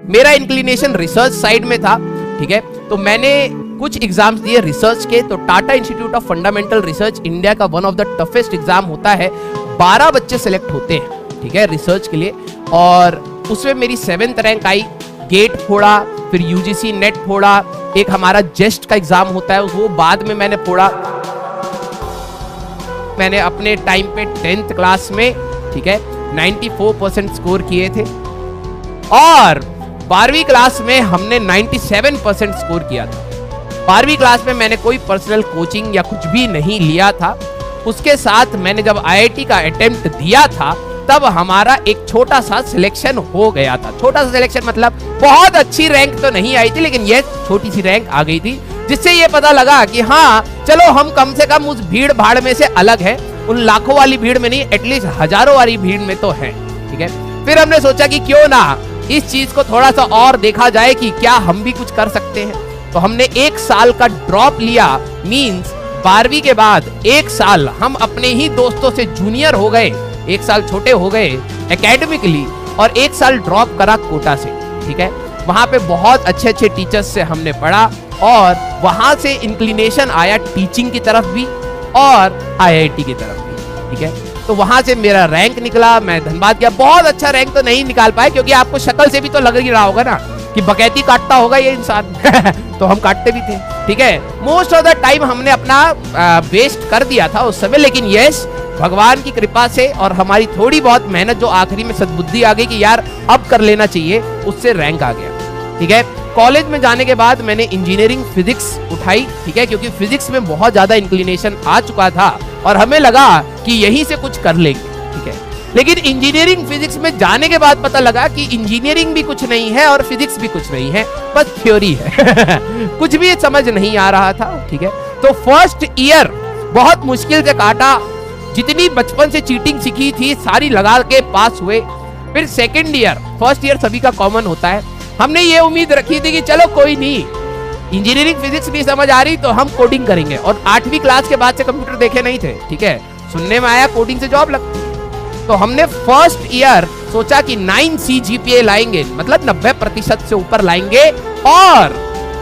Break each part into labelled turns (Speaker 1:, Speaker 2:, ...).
Speaker 1: मेरा inclination research side में था, ठीक है। तो मैंने कुछ एग्जाम्स दिए रिसर्च के। तो Tata institute of fundamental research India का one of the toughest exam होता है। 12 बच्चे सेलेक्ट होते हैं, ठीक है, रिसर्च के लिए। और उसमें मेरी 7th रैंक आई। गेट फोड़ा, फिर यूजीसी नेट फोड़ा, एक हमारा जेस्ट का एग्जाम होता है वो बाद में मैंने फोड़ा। मैंने अपने टाइम पे 10th क्लास में, ठीक है, 94% स्कोर किए थे। और 12वीं क्लास में हमने 97% स्कोर किया था। 12वीं क्लास में मैंने कोई पर्सनल कोचिंग या कुछ भी नहीं लिया था। उसके साथ मैंने जब आईआईटी का अटेम्प्ट दिया था तब हमारा एक छोटा सा सिलेक्शन हो गया था। छोटा सा सिलेक्शन मतलब बहुत अच्छी रैंक तो नहीं आई थी, लेकिन ये छोटी सी रैंक आ गई थी, जिससे ये पता लगा कि हाँ चलो हम कम से कम उस भीड़ भाड़ में से अलग है। उन लाखों वाली भीड़ में नहीं, एटलीस्ट हजारों वाली भीड़ में तो है, ठीक है। फिर हमने सोचा कि क्यों ना इस चीज को थोड़ा सा और देखा जाए कि क्या हम भी कुछ कर सकते हैं। तो हमने 1 साल का ड्रॉप लिया। मींस 12वीं के बाद 1 साल हम अपने ही दोस्तों से जूनियर हो गए, 1 साल छोटे हो गए एकेडमिकली, और 1 साल ड्रॉप करा कोटा से, ठीक है। वहां पे बहुत अच्छे अच्छे टीचर्स से हमने पढ़ा और वहां से इंक्लिनेशन आया टीचिंग की तरफ भी और आईआईटी की तरफ भी, ठीक है। तो वहां से मेरा रैंक निकला। मैं धनबाद गया। बहुत अच्छा रैंक तो नहीं निकाल पाए, क्योंकि आपको शक्ल से भी तो लग ही रहा होगा ना कि बकैती काटता होगा ये इंसान तो हम काटते भी थे, ठीक है। मोस्ट ऑफ द टाइम हमने अपना वेस्ट कर दिया था उस समय, लेकिन यस भगवान की कृपा से और हमारी थोड़ी बहुत मेहनत, जो आखिरी में सद्बुद्धि आ गई कि यार अब कर लेना चाहिए, उससे रैंक आ गया, ठीक है। कॉलेज में जाने के बाद मैंने इंजीनियरिंग फिजिक्स उठाई, ठीक है, क्योंकि फिजिक्स में बहुत ज्यादा इंक्लिनेशन आ चुका था और हमें लगा कि यहीं से कुछ कर लेंगे, ठीक है। लेकिन इंजीनियरिंग फिजिक्स में जाने के बाद पता लगा कि इंजीनियरिंग भी कुछ नहीं है और फिजिक्स भी कुछ नहीं है, बस थ्योरी है कुछ भी समझ नहीं आ रहा था, ठीक है। तो फर्स्ट ईयर बहुत मुश्किल से काटा। जितनी बचपन से चीटिंग सीखी थी सारी लगा के पास हुए। फिर सेकेंड ईयर, फर्स्ट ईयर सभी का कॉमन होता है, हमने ये उम्मीद रखी थी कि चलो कोई नहीं, इंजीनियरिंग फिजिक्स नहीं समझ आ रही तो हम कोडिंग करेंगे। और 8वीं क्लास के बाद से कंप्यूटर देखे नहीं थे, ठीक है। सुनने में आया कोडिंग से जॉब लगती है। तो हमने फर्स्ट ईयर सोचा कि 9 CGPA लाएंगे, मतलब 90% से ऊपर लाएंगे और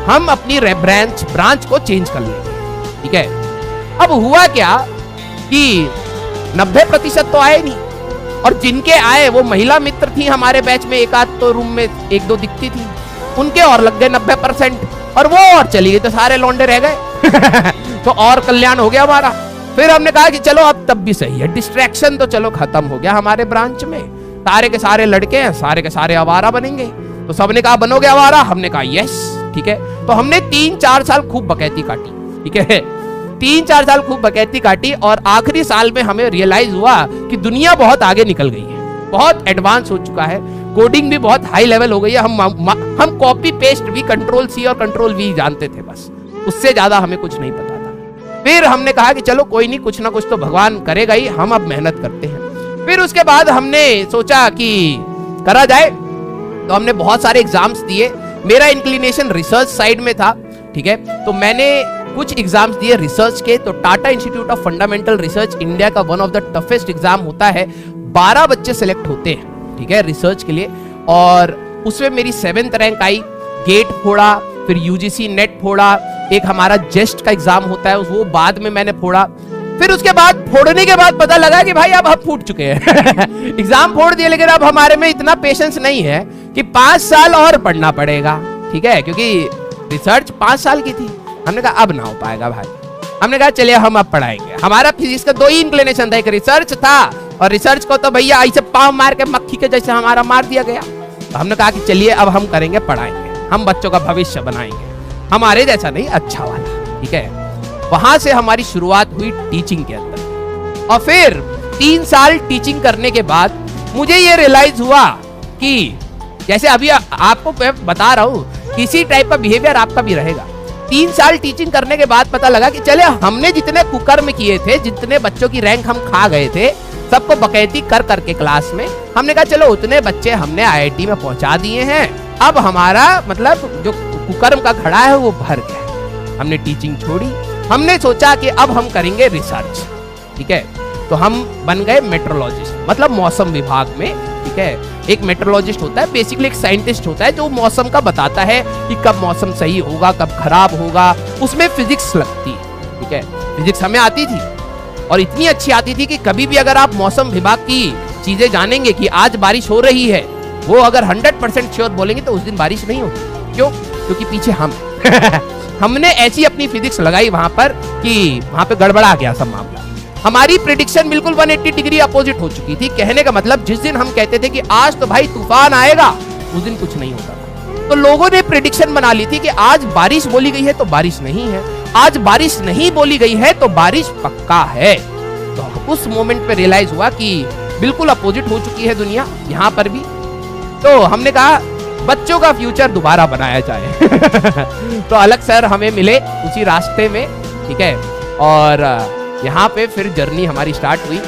Speaker 1: हम अपनी ब्रांच को चेंज कर लेंगे, ठीक है। अब हुआ क्या कि 90% तो आए नहीं, और जिनके आए वो महिला मित्र थी हमारे बैच में, एक आध तो रूम में 1-2 दिखती थी, उनके और लग गए 90%, और वो और चली गई तो सारे लौंडे रह गए तो और कल्याण हो गया हमारा। फिर हमने कहा कि चलो अब तब भी सही है, डिस्ट्रैक्शन तो चलो खत्म हो गया हमारे ब्रांच में, सारे के सारे लड़के हैं, सारे के सारे आवारा बनेंगे। तो सबने कहा बनोगे आवारा, हमने कहा यस, ठीक है। तो हमने 3-4 साल खूब बकैती काटी, ठीक है, 3-4 साल खूब बकैती काटी। और आखिरी साल में हमें रियलाइज हुआ कि दुनिया बहुत आगे निकल गई है, बहुत एडवांस हो चुका है, कोडिंग भी बहुत हाई लेवल हो गई है। हम कॉपी पेस्ट भी Ctrl+C और Ctrl+V जानते थे, बस उससे ज्यादा हमें कुछ नहीं पता था। फिर हमने कहा कि चलो कोई नहीं, कुछ ना कुछ तो भगवान करेगा ही, हम अब मेहनत करते हैं। फिर उसके बाद हमने सोचा कि करा जाए, तो हमने बहुत सारे एग्जाम्स दिए। मेरा इंक्लिनेशन रिसर्च साइड में था, ठीक है। तो मैंने कुछ एग्जाम्स दिए रिसर्च के। तो Tata institute of fundamental research India का one of the toughest exam होता है। 12 बच्चे सेलेक्ट होते हैं, ठीक है, रिसर्च के लिए। और उसमें मेरी 7th रैंक आई। गेट फोड़ा, फिर यूजीसी नेट फोड़ा, एक हमारा जेस्ट का एग्जाम होता है वो बाद में मैंने फोड़ा। फिर उसके बाद फोड़ने के बाद पता लगा कि भाई अब हम फूट चुके हैं एग्जाम फोड़ दिए, लेकिन अब हमारे में इतना पेशेंस नहीं है कि 5 साल और पढ़ना पड़ेगा, ठीक है, क्योंकि रिसर्च 5 साल की थी। हमने कहा अब ना हो पाएगा भाई। हमने कहा चलिए हम अब पढ़ाएंगे। हमारा फिजिक्स का 2 ही इंक्लिनेशन था, एक रिसर्च था, और रिसर्च को तो भैया ऐसे पाँव मार के मक्खी के जैसे हमारा मार दिया गया। तो हमने कहा कि चलिए अब हम करेंगे, पढ़ाएंगे, हम बच्चों का भविष्य बनाएंगे, हमारे जैसा नहीं, अच्छा वाला, ठीक है। वहां से हमारी शुरुआत हुई टीचिंग के अंदर। और फिर 3 साल टीचिंग करने के बाद मुझे ये रियलाइज हुआ कि जैसे अभी आपको बता रहा हूं, किसी टाइप का बिहेवियर आपका भी रहेगा। 3 साल टीचिंग करने के बाद पता लगा कि चले हमने जितने कुकर्म किए थे, जितने बच्चों की रैंक हम खा गए थे, सबको बकैती कर करके क्लास में, हमने कहा चलो उतने बच्चे हमने आईआईटी में पहुंचा दिए हैं, अब हमारा मतलब जो कुकर्म का घड़ा है वो भर गया। हमने टीचिंग छोड़ी, हमने सोचा कि अब हम करेंगे रिसर्च, ठीक है। तो हम बन गए मेट्रोलॉजिस्ट, मतलब मौसम विभाग में, ठीक है। एक मेट्रोलॉजिस्ट होता है, बेसिकली एक साइंटिस्ट होता है जो मौसम का बताता है कि कब मौसम सही होगा, कब खराब होगा। उसमें फिजिक्स लगती है, ठीक है। फिजिक्स हमें आती थी और इतनी अच्छी आती थी कि कभी भी अगर आप मौसम विभाग की चीजें जानेंगे कि आज बारिश हो रही है, वो अगर 100% श्योर बोलेंगे तो उस दिन बारिश नहीं होती। क्यों? क्योंकि पीछे हम हमने ऐसी अपनी फिजिक्स लगाई वहां पर कि वहां पे गड़बड़ा गया सब मामला। हमारी प्रेडिक्शन बिल्कुल 180 डिग्री अपोजिट हो चुकी थी। कहने का मतलब जिस दिन हम कहते थे कि आज तो भाई तूफान आएगा, उस दिन कुछ नहीं होता था। तो लोगों ने प्रेडिक्शन बना ली थी कि आज बारिश बोली गई है तो बारिश नहीं है, आज बारिश नहीं बोली गई है तो बारिश पक्का है। तो उस मोमेंट पे रियलाइज हुआ कि बिल्कुल अपोजिट हो चुकी है दुनिया यहाँ पर भी। तो हमने कहा बच्चों का फ्यूचर दोबारा बनाया जाए तो अलग सर हमें मिले उसी रास्ते में, ठीक है। और यहाँ पे फिर जर्नी हमारी स्टार्ट हुई।